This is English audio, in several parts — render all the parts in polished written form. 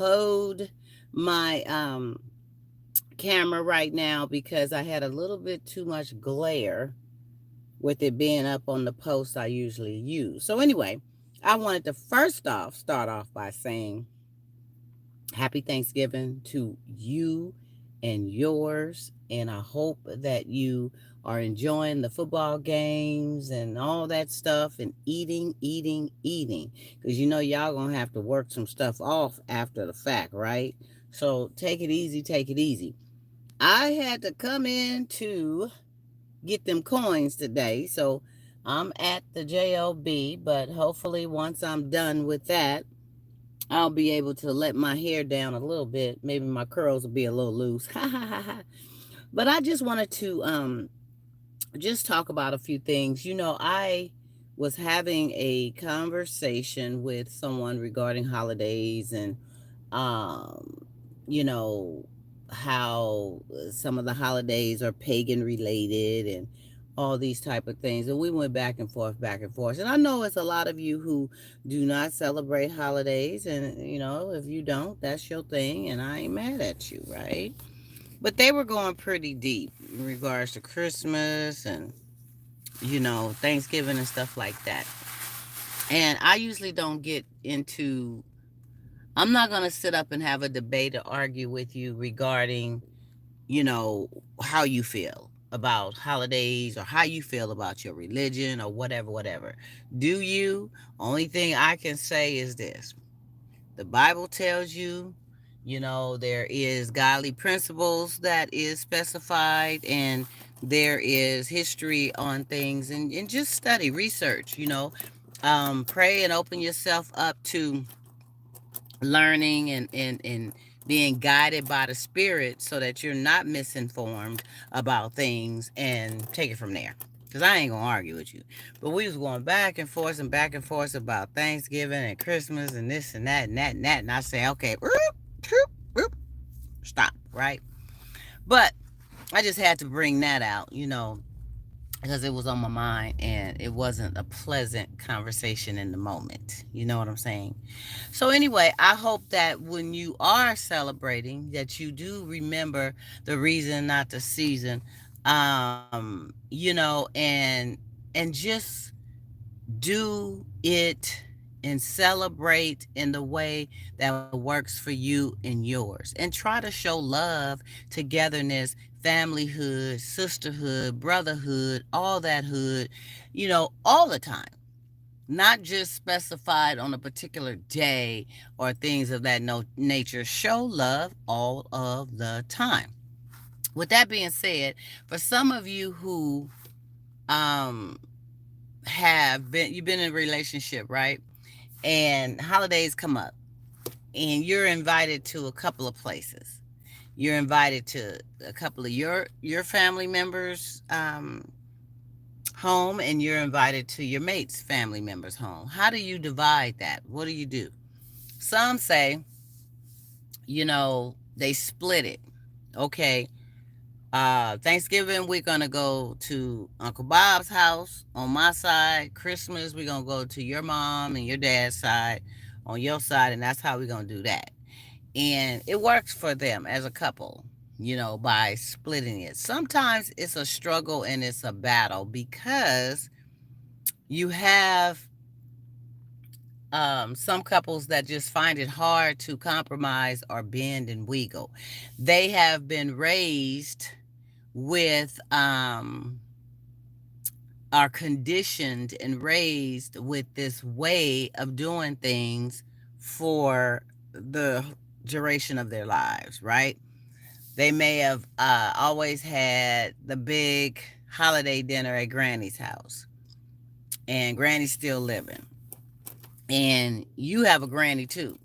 hold my camera right now because I had a little bit too much glare with it being up on the post I usually use. So anyway, I wanted to first off start off by saying happy Thanksgiving to you and yours. And I hope that you are enjoying the football games and all that stuff and eating, eating, eating. Because you know, y'all going to have to work some stuff off after the fact, right? So take it easy, take it easy. I had to come in to get them coins today. So I'm at the JOB, but hopefully once I'm done with that, I'll be able to let my hair down a little bit. Maybe my curls will be a little loose. But I just wanted to just talk about a few things. You know, I was having a conversation with someone regarding holidays and um you know how some of the holidays are pagan related and all these type of things, and we went back and forth, and I know it's a lot of you who do not celebrate holidays, and if you don't, that's your thing and I ain't mad at you, right? But they were going pretty deep in regards to Christmas and Thanksgiving and stuff like that. And I usually don't get into, I'm not going to sit up and have a debate or argue with you regarding, you know, how you feel about holidays or how you feel about your religion or whatever, whatever. Do you? Only thing I can say is this: the Bible tells you, there is godly principles that is specified, and there is history on things, and just study, research, pray and open yourself up to learning and being guided by the spirit so that you're not misinformed about things, and take it from there. Because I ain't gonna argue with you. But we was going back and forth about Thanksgiving and Christmas and this and that and that and that. And I say, okay, stop, right? But I just had to bring that out, because it was on my mind and it wasn't a pleasant conversation in the moment. You know what I'm saying? So anyway, I hope that when you are celebrating, that you do remember the reason, not the season. And just do it and celebrate in the way that works for you and yours. And try to show love, togetherness, familyhood, sisterhood, brotherhood, all that hood, all the time. Not just specified on a particular day or things of that nature. Show love all of the time. With that being said, for some of you who um you've been in a relationship, right? And holidays come up and you're invited to a couple of places. You're invited to a couple of your family members home, and you're invited to your mate's family members home. How do you divide that? What do you do? Some say, they split it. Okay, Thanksgiving, we're gonna go to Uncle Bob's house on my side. Christmas, we're gonna go to your mom and your dad's side on your side, and that's how we're gonna do that. And it works for them as a couple, by splitting it. Sometimes it's a struggle and it's a battle because you have some couples that just find it hard to compromise or bend and wiggle. They have been raised with are conditioned and raised with this way of doing things for the duration of their lives, right? They may have always had the big holiday dinner at Granny's house, and Granny's still living, and you have a granny too,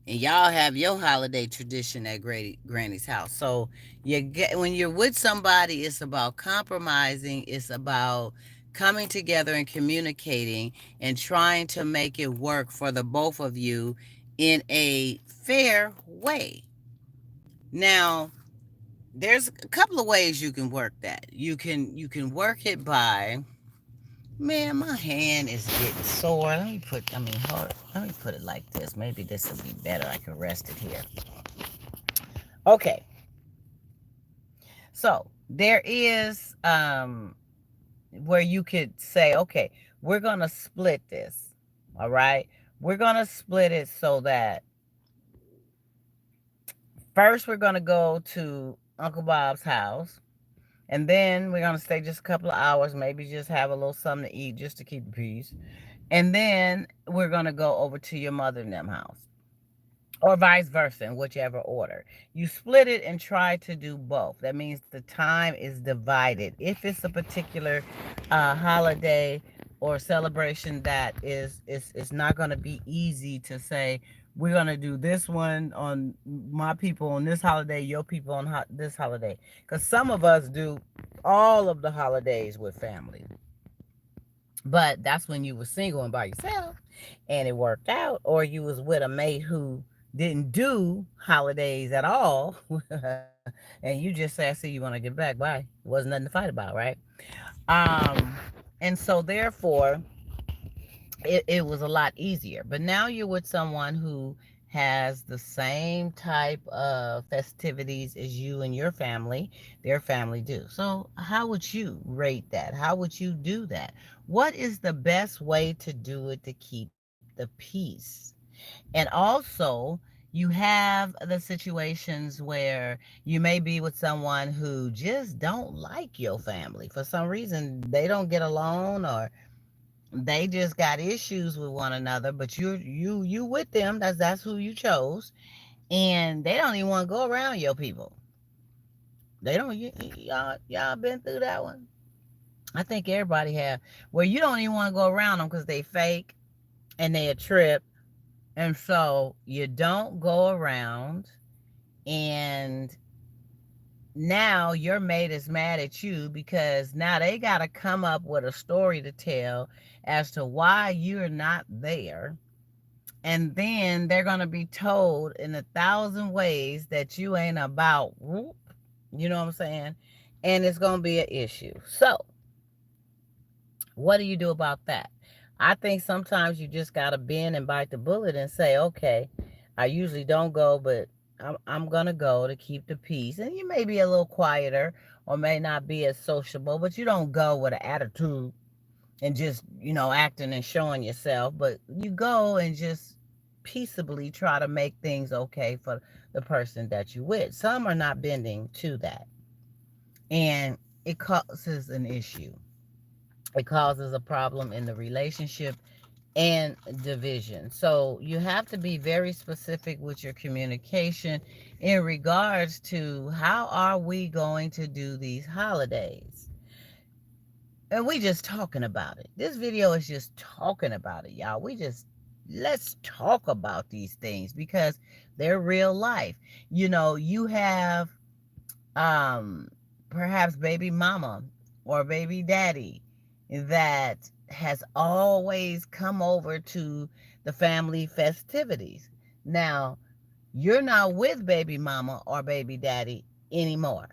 and y'all have your holiday tradition at Granny's house. So when you're with somebody, it's about compromising. It's about coming together and communicating and trying to make it work for the both of you in a fair way. Now, there's a couple of ways you can work that. You can work it by Man, my hand is getting sore. Let me put it like this. Maybe this will be better. I can rest it here. Okay. So there is where you could say, okay, we're gonna split this. All right. We're gonna split it so that first we're gonna go to Uncle Bob's house. And then we're gonna stay just a couple of hours, maybe just have a little something to eat just to keep the peace. And then we're gonna go over to your mother and them house. Or vice versa, in whichever order. You split it and try to do both. That means the time is divided. If it's a particular holiday or celebration that is not going to be easy to say, we're going to do this one on my people on this holiday, your people on this holiday. Because some of us do all of the holidays with family. But that's when you were single and by yourself and it worked out, or you was with a mate who didn't do holidays at all. And you just say, I see you want to get back. Bye. It wasn't nothing to fight about, right? Um, and so therefore it was a lot easier. But now you're with someone who has the same type of festivities as you and your family, their family do. So, how would you rate that? How would you do that? What is the best way to do it to keep the peace? And also, you have the situations where you may be with someone who just don't like your family. For some reason, they don't get along or they just got issues with one another, but you with them. That's who you chose, and they don't even want to go around your people. They don't. Y'all been through that one. I think everybody have. Where you don't even want to go around them because they fake and they a trip, and so you don't go around. And now your mate is mad at you because now they got to come up with a story to tell as to why you're not there. And then they're going to be told in 1,000 ways that you ain't about, you know what I'm saying? And it's going to be an issue. So, what do you do about that? I think sometimes you just got to bend and bite the bullet and say, okay, I usually don't go, but I'm going to go to keep the peace. And you may be a little quieter or may not be as sociable, but you don't go with an attitude and just, acting and showing yourself, but you go and just peaceably try to make things okay for the person that you with. Some are not bending to that, and it causes an issue. It causes a problem in the relationship and division. So you have to be very specific with your communication in regards to how are we going to do these holidays. And we just talking about it. This video is just talking about it, y'all. Let's talk about these things because they're real life. You have perhaps baby mama or baby daddy that has always come over to the family festivities. Now, you're not with baby mama or baby daddy anymore.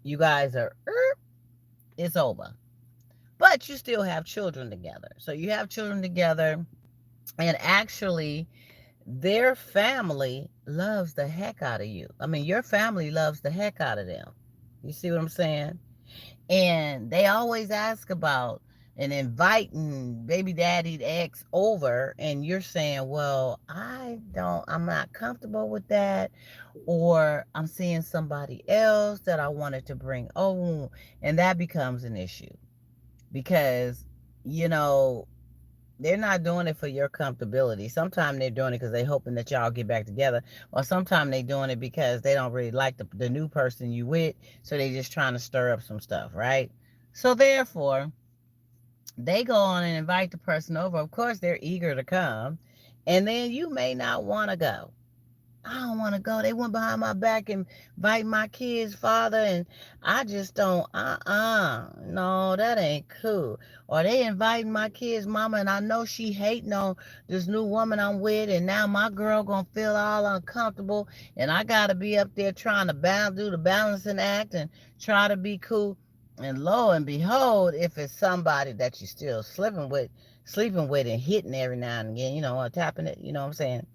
You guys are, it's over. But you still have children together. So you have children together, and actually, their family loves the heck out of you. I mean, your family loves the heck out of them. You see what I'm saying? And they always ask about and inviting baby daddy ex over, and you're saying, well, I'm not comfortable with that, or I'm seeing somebody else that I wanted to bring over, and that becomes an issue because, you know, they're not doing it for your comfortability. Sometimes they're doing it because they're hoping that y'all get back together. Or sometimes they're doing it because they don't really like the new person you with. So they just trying to stir up some stuff, right? So therefore, they go on and invite the person over. Of course, they're eager to come. And then you may not want to go. I don't want to go. They went behind my back and invite my kid's father, and I just don't. No, that ain't cool. Or they inviting my kid's mama, and I know she hating on this new woman I'm with, and now my girl gonna feel all uncomfortable, and I gotta be up there trying to do the balancing act and try to be cool. And lo and behold, if it's somebody that you're still sleeping with and hitting every now and again, tapping it, you know what I'm saying?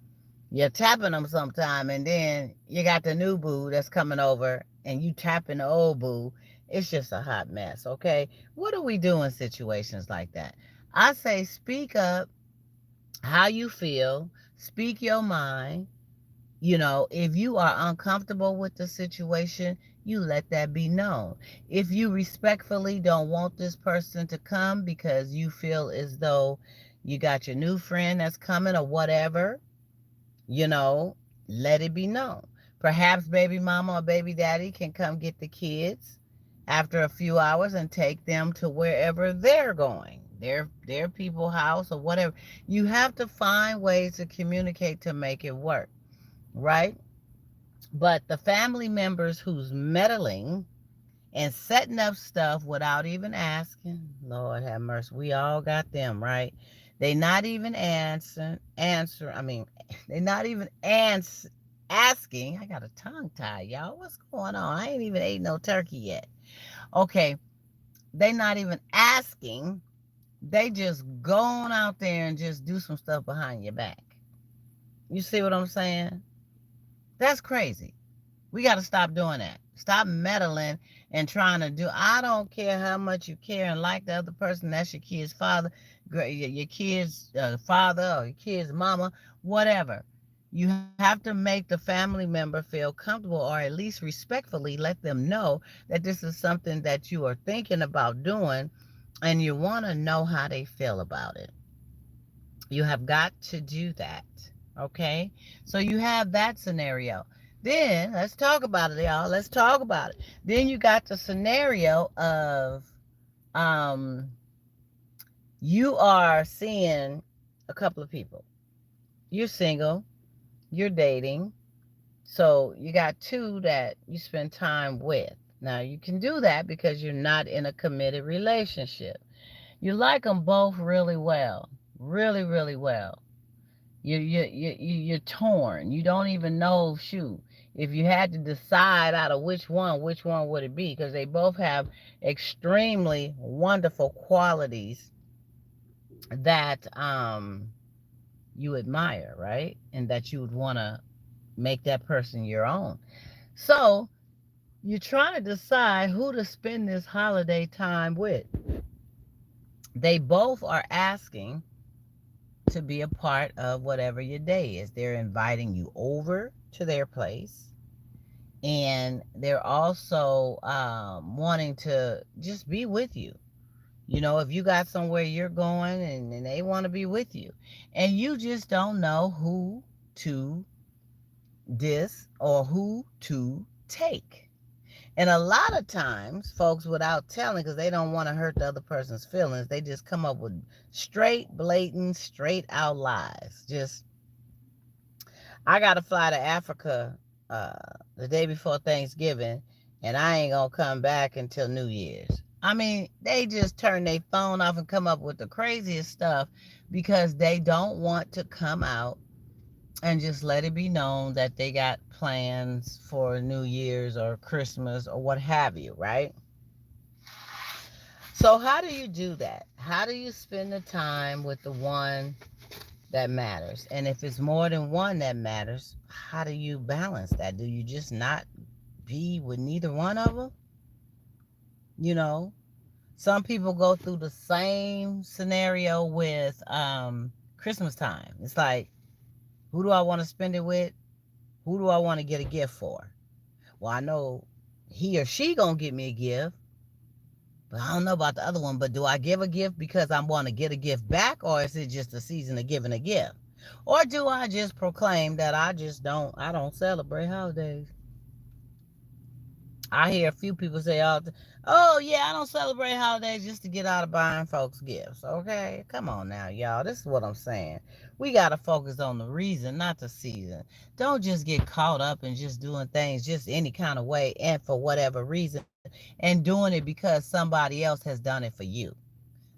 You're tapping them sometime, and then you got the new boo that's coming over, and you tapping the old boo. It's just a hot mess, okay? What do we do in situations like that? I say speak up how you feel, speak your mind. If you are uncomfortable with the situation, you let that be known. If you respectfully don't want this person to come because you feel as though you got your new friend that's coming or whatever, you know, let it be known. Perhaps baby mama or baby daddy can come get the kids after a few hours and take them to wherever they're going, their people house or whatever. You have to find ways to communicate to make it work, right? But the family members who's meddling and setting up stuff without even asking, Lord have mercy, we all got them, right? They not even they not even asking. I got a tongue tie, y'all. What's going on? I ain't even ate no turkey yet. Okay, they not even asking. They just go on out there and just do some stuff behind your back. You see what I'm saying? That's crazy. We got to stop doing that. Stop meddling and trying to do. I don't care how much you care and like the other person. That's your kid's father, your kid's father, or your kid's mama, whatever. You have to make the family member feel comfortable, or at least respectfully let them know that this is something that you are thinking about doing and you want to know how they feel about it. You have got to do that. Okay? So you have that scenario. Then let's talk about it, y'all. Let's talk about it. Then you got the scenario of um you are seeing a couple of people. You're single, you're dating. So you got two that you spend time with. Now you can do that because you're not in a committed relationship. You like them both really well. Really, really well. You're torn. You don't even know, shoot, if you had to decide out of which one would it be? Because they both have extremely wonderful qualities that you admire, right? And that you would want to make that person your own. So you're trying to decide who to spend this holiday time with. They both are asking to be a part of whatever your day is. They're inviting you over to their place, and they're also wanting to just be with you. If you got somewhere you're going, and they want to be with you, and you just don't know who to diss or who to take. And a lot of times, folks, without telling, because they don't want to hurt the other person's feelings, they just come up with straight, blatant, straight out lies. Just, I got to fly to Africa the day before Thanksgiving, and I ain't going to come back until New Year's. I mean, they just turn their phone off and come up with the craziest stuff because they don't want to come out and just let it be known that they got plans for New Year's or Christmas or what have you, right? So how do you do that? How do you spend the time with the one that matters? And if it's more than one that matters, how do you balance that? Do you just not be with neither one of them? Some people go through the same scenario with Christmas time. It's like, who do I want to spend it with? Who do I want to get a gift for? Well, I know he or she gonna get me a gift, but I don't know about the other one. But do I give a gift because I want to get a gift back, or is it just a season of giving a gift? Or do I just proclaim that I don't celebrate holidays? I hear a few people say, oh yeah, I don't celebrate holidays just to get out of buying folks gifts. Okay, come on now, y'all. This is what I'm saying. We got to focus on the reason, not the season. Don't just get caught up in just doing things just any kind of way and for whatever reason and doing it because somebody else has done it for you.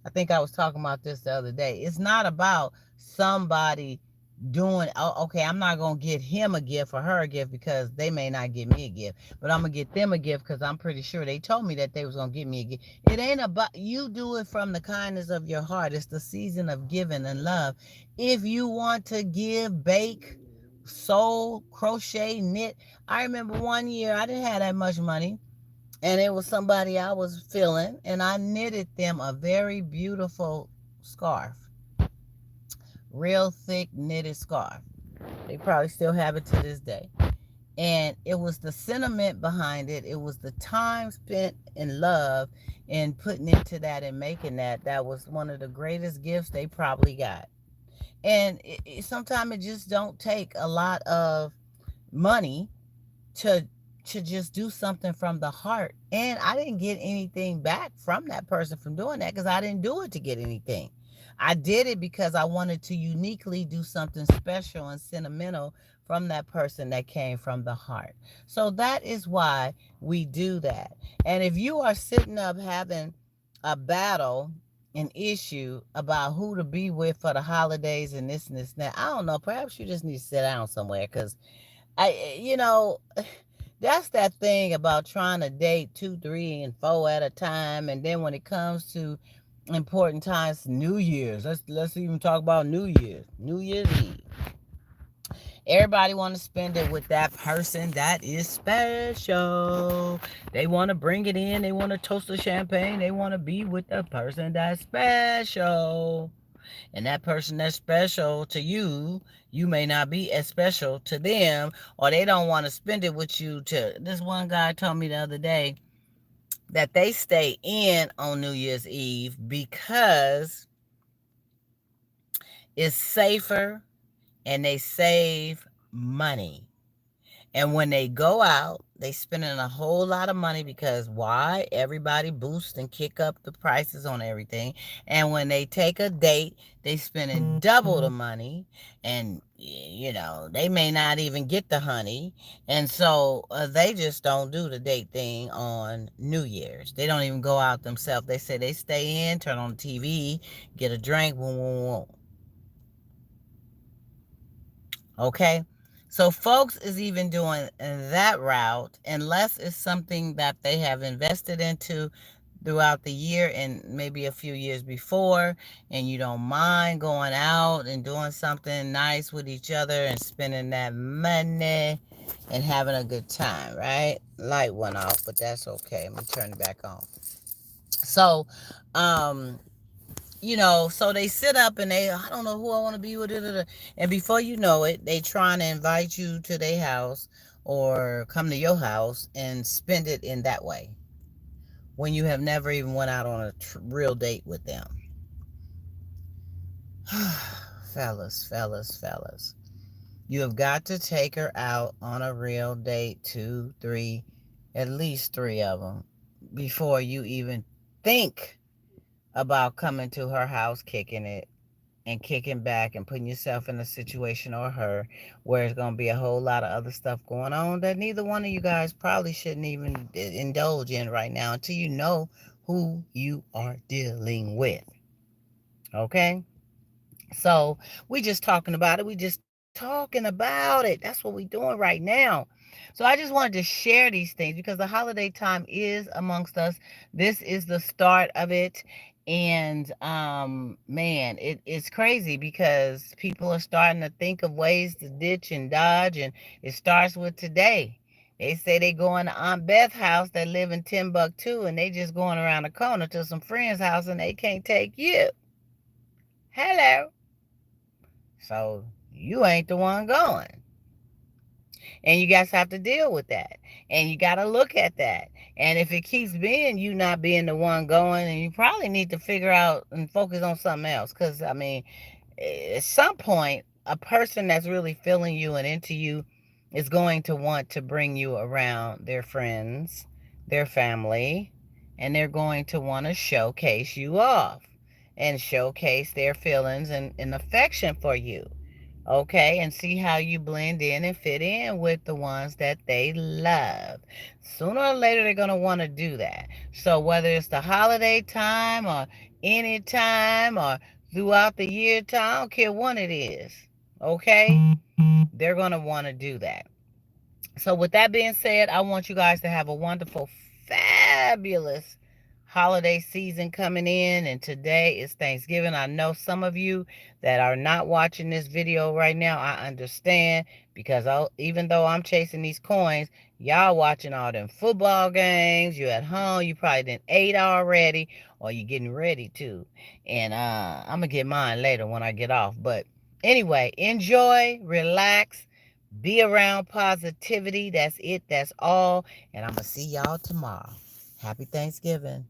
I think I was talking about this the other day. It's not about somebody doing, oh, okay, I'm not gonna get him a gift or her a gift because they may not get me a gift, but I'm gonna get them a gift because I'm pretty sure they told me that they was gonna get me a gift. It ain't about, you do it from the kindness of your heart. It's the season of giving and love. If you want to give, bake, sew, crochet, knit. I remember one year I didn't have that much money, and it was somebody I was feeling, and I knitted them a very beautiful scarf, real thick knitted scarf. They probably still have it to this day. And it was the sentiment behind it. It was the time spent in love and putting into that and making that. That was one of the greatest gifts they probably got. And sometimes it just don't take a lot of money to just do something from the heart. And I didn't get anything back from that person from doing that because I didn't do it to get anything. I did it because I wanted to uniquely do something special and sentimental from that person that came from the heart. So that is why we do that. And if you are sitting up having a battle, an issue about who to be with for the holidays and this and that, I don't know, perhaps you just need to sit down somewhere because that's that thing about trying to date 2, 3, and 4 at a time, and then when it comes to important times, New Year's. Let's even talk about New Year's. New Year's Eve. Everybody want to spend it with that person that is special. They want to bring it in. They want to toast the champagne. They want to be with the person that's special. And that person that's special to you, you may not be as special to them, or they don't want to spend it with you. This one guy told me the other day that they stay in on New Year's Eve because it's safer and they save money. And when they go out, they spending a whole lot of money because why? Everybody boost and kick up the prices on everything. And when they take a date, they spending double the money, and they may not even get the honey. And so they just don't do the date thing on New Year's. They don't even go out themselves. They say they stay in, turn on the TV, get a drink, boom, boom, boom. Okay? So folks is even doing that route unless it's something that they have invested into throughout the year and maybe a few years before, and you don't mind going out and doing something nice with each other and spending that money and having a good time, right? Light went off, but that's okay. Let me turn it back on. So, so they sit up and I don't know who I want to be with, and before you know it, they trying to invite you to their house or come to your house and spend it in that way when you have never even went out on a real date with them. Fellas, you have got to take her out on a real date, 2, 3, at least 3 of them, before you even think about coming to her house, kicking it and kicking back and putting yourself in a situation, or her, where it's going to be a whole lot of other stuff going on that neither one of you guys probably shouldn't even indulge in right now until you know who you are dealing with. Okay? So we just talking about it. We just talking about it. That's what we doing right now. So I just wanted to share these things because the holiday time is amongst us. This is the start of it. And man, it's crazy because people are starting to think of ways to ditch and dodge, and it starts with today. They say they going to Aunt Beth's house that live in Timbuktu, and they just going around the corner to some friend's house and they can't take you. Hello. So you ain't the one going. And you guys have to deal with that. And you got to look at that. And if it keeps being you not being the one going, then you probably need to figure out and focus on something else. Because, I mean, at some point, a person that's really feeling you and into you is going to want to bring you around their friends, their family, and they're going to want to showcase you off and showcase their feelings and affection for you. Okay, and see how you blend in and fit in with the ones that they love. Sooner or later, they're going to want to do that. So, whether it's the holiday time or any time or throughout the year time, I don't care when it is. Okay? They're going to want to do that. So with that being said, I want you guys to have a wonderful, fabulous holiday season coming in. And today is Thanksgiving. I know some of you that are not watching this video right now, I understand, because even though I'm chasing these coins, y'all watching all them football games. You at home, you probably didn't ate already, or you getting ready to. And I'm gonna get mine later when I get off. But anyway, enjoy, relax, be around positivity. That's it. That's all. And I'm going to see y'all tomorrow. Happy Thanksgiving.